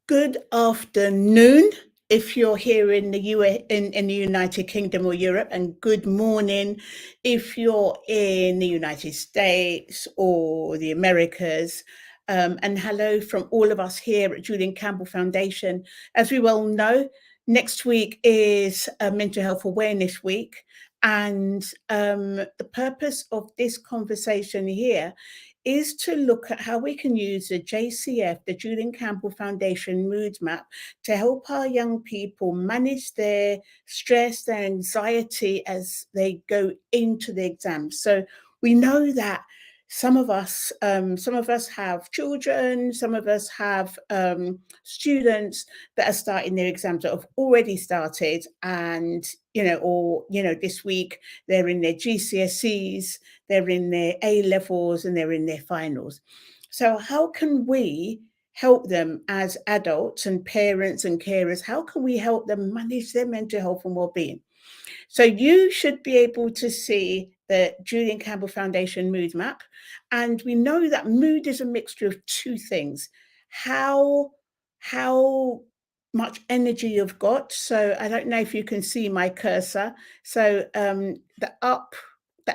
Good afternoon if you're here in the in the United Kingdom or Europe, and good morning if you're in the United States or the Americas. And hello from all of us here at Julian Campbell Foundation. As we well know, next week is Mental Health Awareness Week, and the purpose of this conversation here is to look at how we can use the JCF, the Julian Campbell Foundation Mood Map, to help our young people manage their stress, their anxiety as they go into the exams. So we know that some of us have children, some of us have students that are starting their exams that have already started, and this week they're in their GCSEs, they're in their A levels, and they're in their finals. So how can we help them as adults and parents and carers? How can we help them manage their mental health and well-being? So you should be able to see the Julian Campbell Foundation Mood Map. And we know that mood is a mixture of two things. How much energy you've got. So I don't know if you can see my cursor. So the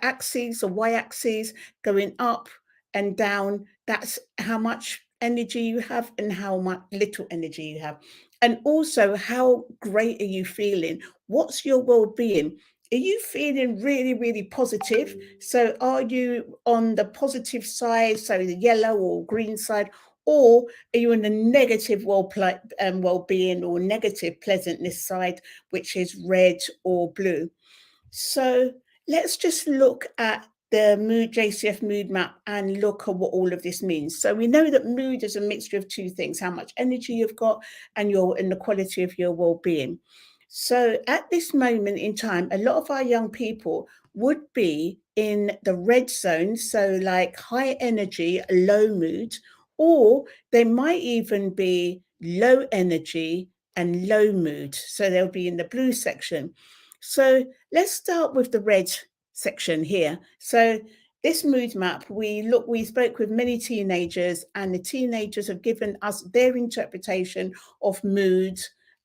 axes, the y-axis going up and down, that's how much energy you have and how much little energy you have. And also, how great are you feeling? What's your well-being? Are you feeling really, really positive? So are you on the positive side, so the yellow or green side, or are you in the negative well-being or negative pleasantness side, which is red or blue? So let's just look at the mood JCF mood map and look at what all of this means. So we know that mood is a mixture of two things: how much energy you've got and the quality of your well-being. So at this moment in time, a lot of our young people would be in the red zone, so like high energy, low mood, or they might even be low energy and low mood. So they'll be in the blue section. So let's start with the red section here. So this mood map, we spoke with many teenagers, and the teenagers have given us their interpretation of mood,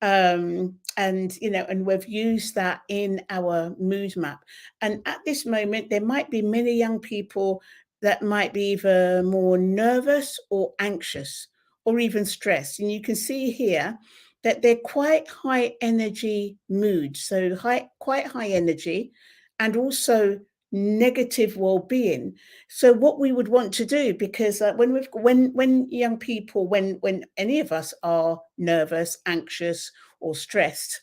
and we've used that in our mood map. And at this moment, there might be many young people that might be either more nervous or anxious or even stressed. And you can see here that they're quite high energy moods, so quite high energy, and also negative well-being. So what we would want to do, because when young people, when any of us are nervous, anxious, or stressed,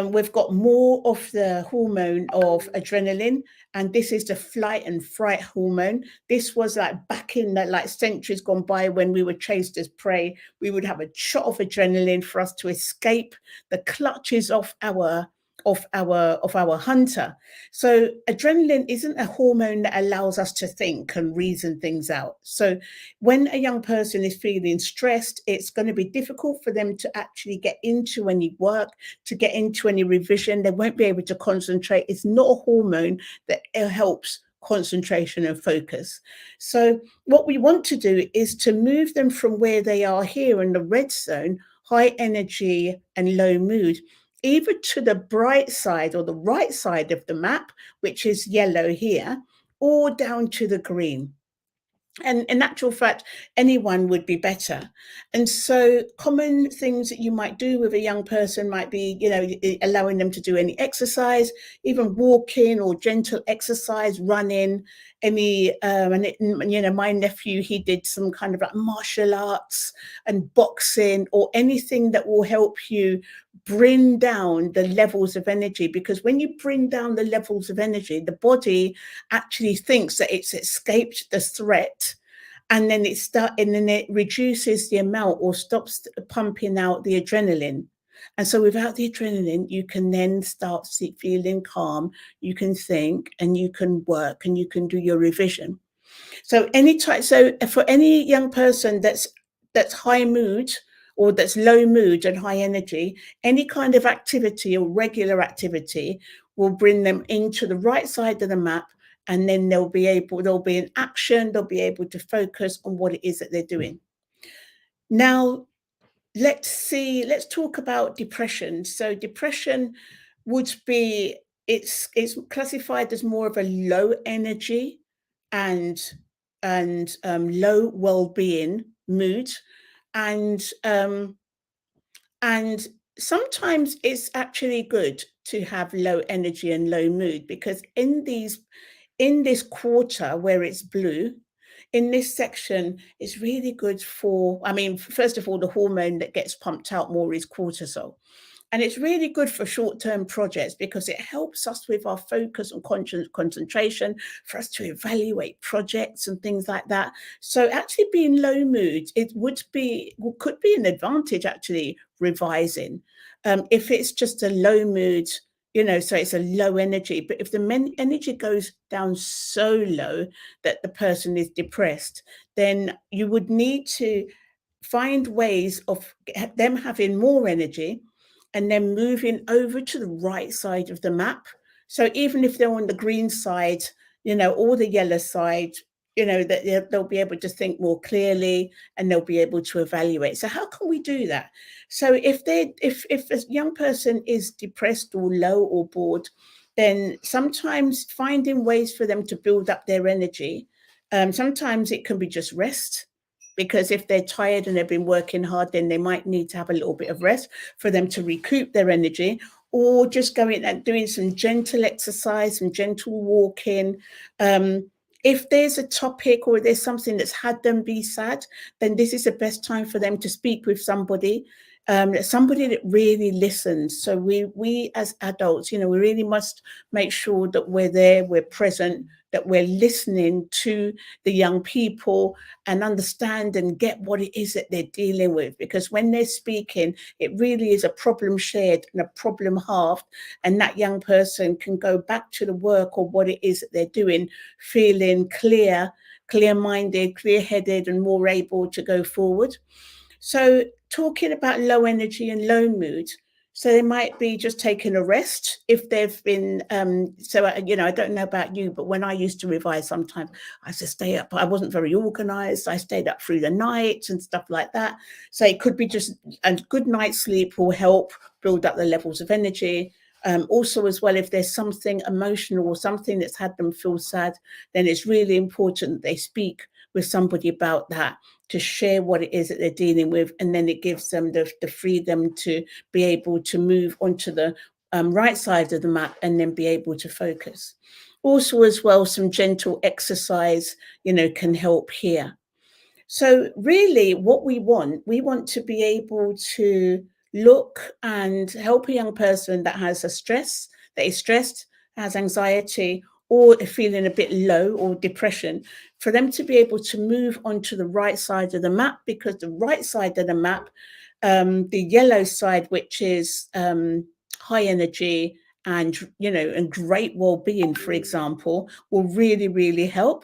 we've got more of the hormone of adrenaline, and this is the flight and fright hormone. This was like back in the centuries gone by, when we were chased as prey. We would have a shot of adrenaline for us to escape the clutches of our hunter. So adrenaline isn't a hormone that allows us to think and reason things out. So when a young person is feeling stressed, it's going to be difficult for them to actually get into any work, to get into any revision. They won't be able to concentrate. It's not a hormone that helps concentration and focus. So what we want to do is to move them from where they are here in the red zone, high energy and low mood, either to the bright side or the right side of the map, which is yellow here, or down to the green. And in actual fact, anyone would be better. And so common things that you might do with a young person might be, allowing them to do any exercise, even walking or gentle exercise, running, my nephew, he did some kind of like martial arts and boxing, or anything that will help you bring down the levels of energy. Because when you bring down the levels of energy, the body actually thinks that it's escaped the threat, and then it reduces the amount or stops pumping out the adrenaline. And so without the adrenaline, you can then start feeling calm, you can think, and you can work, and you can do your revision. So for any young person that's high mood, or that's low mood and high energy, any kind of activity or regular activity will bring them into the right side of the map, and then they'll be in action, they'll be able to focus on what it is that they're doing. Now, let's talk about depression. So depression would be, it's classified as more of a low energy and low well-being mood, and and sometimes it's actually good to have low energy and low mood, because in this quarter where it's blue, in this section, it's really good for, I mean, first of all, the hormone that gets pumped out more is cortisol. And it's really good for short-term projects because it helps us with our focus and concentration, for us to evaluate projects and things like that. So actually being low mood, it could be an advantage actually revising. If it's just a low mood, so it's a low energy. But if the energy goes down so low that the person is depressed, then you would need to find ways of them having more energy and then moving over to the right side of the map. So even if they're on the green side, or the yellow side, that they'll be able to think more clearly and they'll be able to evaluate. So how can we do that? So if a young person is depressed or low or bored, then sometimes finding ways for them to build up their energy. Sometimes it can be just rest, because if they're tired and they've been working hard, then they might need to have a little bit of rest for them to recoup their energy, or just going and doing some gentle exercise, some gentle walking. If there's a topic or there's something that's had them be sad, then this is the best time for them to speak with somebody, somebody that really listens. So we as adults, we really must make sure that we're there, we're present, that we're listening to the young people and understand and get what it is that they're dealing with. Because when they're speaking, it really is a problem shared and a problem halved. And that young person can go back to the work or what it is that they're doing, feeling clear-minded, clear-headed, and more able to go forward. So talking about low energy and low mood, so they might be just taking a rest if they've been, I don't know about you, but when I used to revise, sometimes I used to stay up. I wasn't very organized. I stayed up through the night and stuff like that. So it could be just a good night's sleep will help build up the levels of energy. Also, as well, if there's something emotional or something that's had them feel sad, then it's really important that they speak with somebody about that, to share what it is that they're dealing with, and then it gives them the freedom to be able to move onto the right side of the map and then be able to focus. Also, as well, some gentle exercise, can help here. So really what we want to be able to look and help a young person that has that is stressed, has anxiety, or feeling a bit low or depression, for them to be able to move onto the right side of the map, because the right side of the map, the yellow side, which is high energy and and great well-being, for example, will really, really help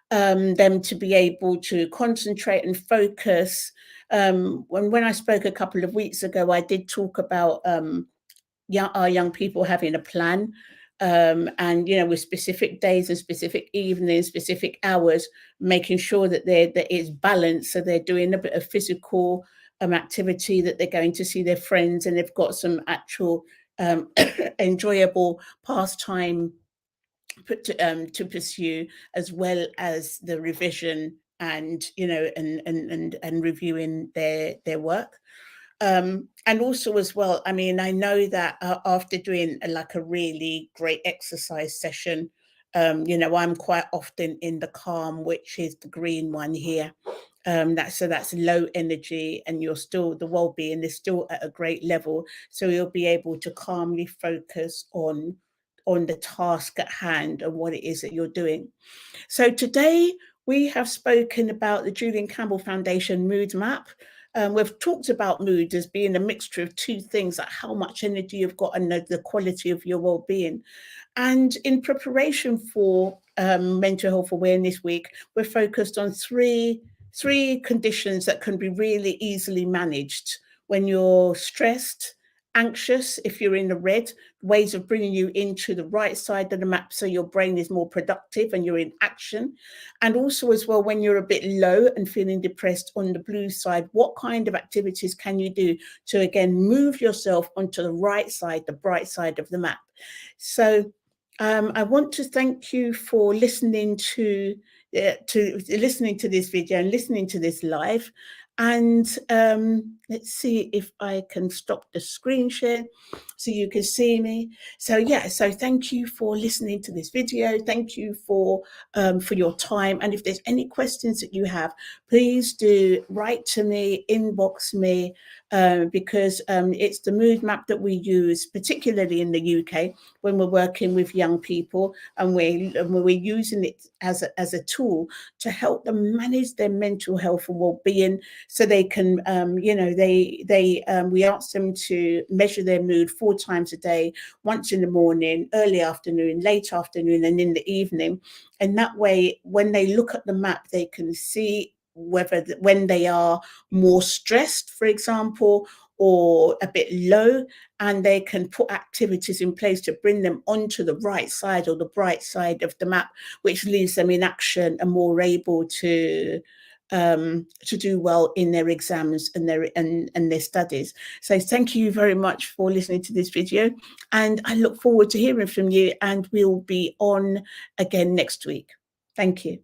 them to be able to concentrate and focus. When I spoke a couple of weeks ago, I did talk about our young people having a plan, and with specific days and specific evenings, specific hours, making sure that that it's balanced. So they're doing a bit of physical activity, that they're going to see their friends, and they've got some actual enjoyable pastime to pursue, as well as the revision and and reviewing their work. And also, as well, I mean, I know that after doing like a really great exercise session, I'm quite often in the calm, which is the green one here. That's low energy, and the well-being is still at a great level, so you'll be able to calmly focus on the task at hand and what it is that you're doing. So today we have spoken about the Julian Campbell Foundation Mood Map. We've talked about mood as being a mixture of two things, like how much energy you've got and the quality of your well-being. And in preparation for Mental Health Awareness Week, we're focused on three conditions that can be really easily managed when you're stressed, anxious, if you're in the red, ways of bringing you into the right side of the map so your brain is more productive and you're in action. And also as well, when you're a bit low and feeling depressed, on the blue side, what kind of activities can you do to again move yourself onto the right side, the bright side of the map? So I want to thank you for listening to listening to this video and listening to this live. And let's see if I can stop the screen share so you can see me. So yeah, so thank you for listening to this video. Thank you for your time. And if there's any questions that you have, please do write to me, inbox me, because it's the mood map that we use, particularly in the UK, when we're working with young people, and we're using it as a tool to help them manage their mental health and well-being, so they can, we ask them to measure their mood 4 times a day, once in the morning, early afternoon, late afternoon, and in the evening. And that way, when they look at the map, they can see whether when they are more stressed, for example, or a bit low, and they can put activities in place to bring them onto the right side or the bright side of the map, which leaves them in action and more able to do well in their exams and their studies. So thank you very much for listening to this video, and I look forward to hearing from you, and we'll be on again next week. Thank you.